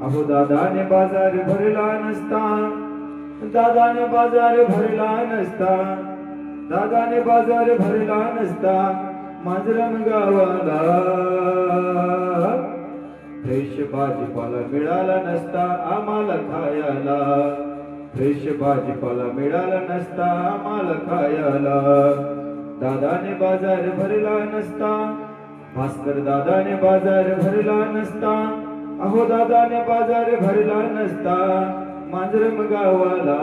अहो दादाने बाजार भरला नसता, दादाने बाजार भरला नसता, दादाने बाजार भरला नसता, मांजरम गावाला फ्रेश भाजीपाला मिळाला नसता आम्हाला खायला, फ्रेश भाजीपाला मिळाला नसता आम्हाला खायला. दादाने बाजार भरला नसता, भास्कर दादाने बाजार भरला नसता, अहो दादाने बाजार भरला नसता, मांजरम गावाला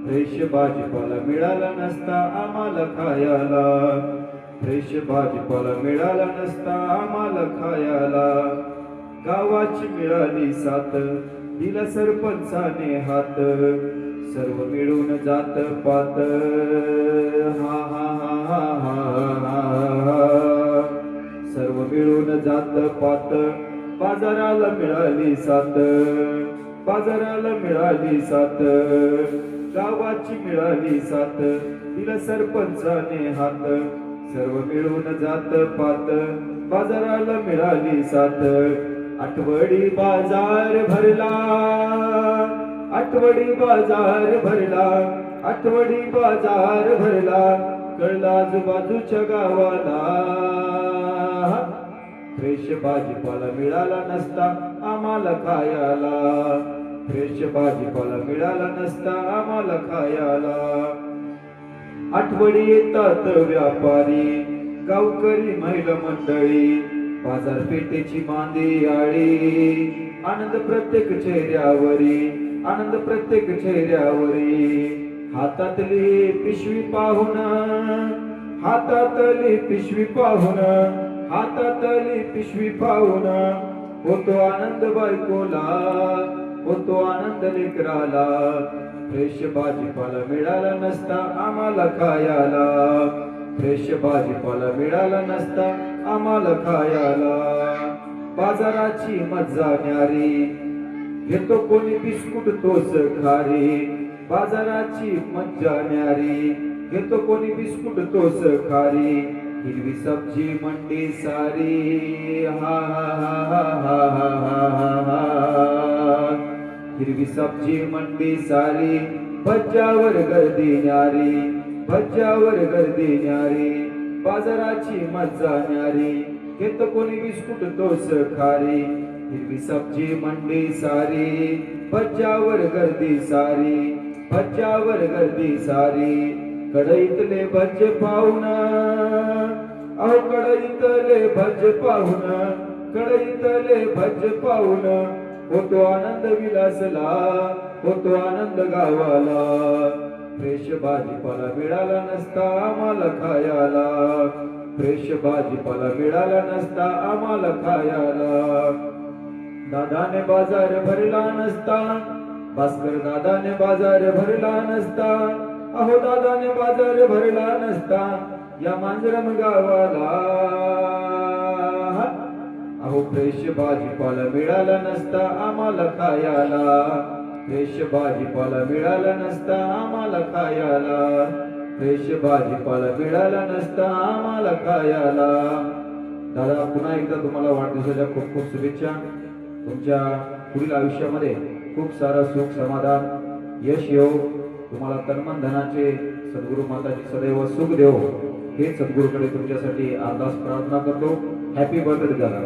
फ्रेश भाजीपाला मिळाला नसता आम्हाला खायला, फ्रेश भाजीपाला मिळाला नसता आम्हाला खायला. गावाची मिळाली साथ, दिला सरपंचाने हात, सर्व मिळून जात पात, हा हा हा हा हा, सर्व मिळून जात पात. बाजाराला मिळाली साथ, बाजाराला मिळाली साथ, गावाची मिळाली साथ, दिला सरपंचाने हात, सर्व मिळून जात पात. बाजाराला मिळाली साथ, आठवडी बाजार भरला, आठवडी बाजार भरला, आठवडी बाजार भरला, कळला आजूबाजूच्या गावाला. फ्रेश भाजीपाला मिळाला नसता आम्हाला खायला, फ्रेश भाजीपाला मिळाला नसता आम्हाला खायला. आठवडी येतात व्यापारी, गावकरी महिला मंडळी, बाजारपेठेची मांदी आळी, आनंद प्रत्येक चेहऱ्यावरी, आनंद प्रत्येक चेहऱ्यावरी. हातातली पिशवी पाहून, हातातली पिशवी पाहून, हातातली पिशवी पाहून, होतो आनंद बायकोला, होतो आनंद लेकराला. फ्रेश भाजीपाला मिळाला नसता आम्हाला खायला, फ्रेश भाजीपाला मिळाला नसता आम्हाला खायला. बाजाराची मज्जा न्यारी, घेतो कोणी बिस्कुट तोच खारी, बाजाराची मज्जा न्यारी, घेतो कोणी बिस्कुट तोच खारी. हिरवी सब्जी मंडी सारी, हा हा हा हा हा हा हा, हिरवी सब्जी मंडी सारी, भज्जावर गर्दी न्यारी, भज्जावर गर्दी न्यारी. बाजाराची मज्जा न्यारी, घेतो कोणी बिस्कुट तोच खारी. हिरवी सब्जी मंडी सारी, भज्जावर गर्दी सारी, भज्जावर गर्दी सारी. कढईतले भज्ज पाहून, अहो कढईतले भज्ज पाहून, कढईतले भज्ज पाहून, होतो आनंद विलासला, होतो आनंद गावाला. फ्रेश भाजीपाला मिळाला नसता आम्हाला खायला, फ्रेश भाजीपाला मिळाला नसता आम्हाला खायला. दादाने बाजार भरला नसता, भास्कर दादाने बाजार भरला नसता, अहो दादाने बाजार भरला नसता या मांजरम गावाला. अहो फ्रेश भाजीपाला मिळाला नसता आम्हाला खायला, फ्रेश भाजीपाला मिळाला नसता आम्हाला खायला, फ्रेश भाजीपाला मिळाला नसता आम्हाला खायला. दादा पुन्हा एकदा तुम्हाला वाढदिवसाच्या खूप खूप शुभेच्छा. तुमच्या पुढील आयुष्यामध्ये खूप सारं सुख समाधान यश येवो. तुम्हाला तन्मन धनाचे सद्गुरु माताजी सदैव सुख देवो, हे सद्गुरूकडे तुमच्यासाठी अरदास प्रार्थना करतो. हॅपी बर्थडे दादा.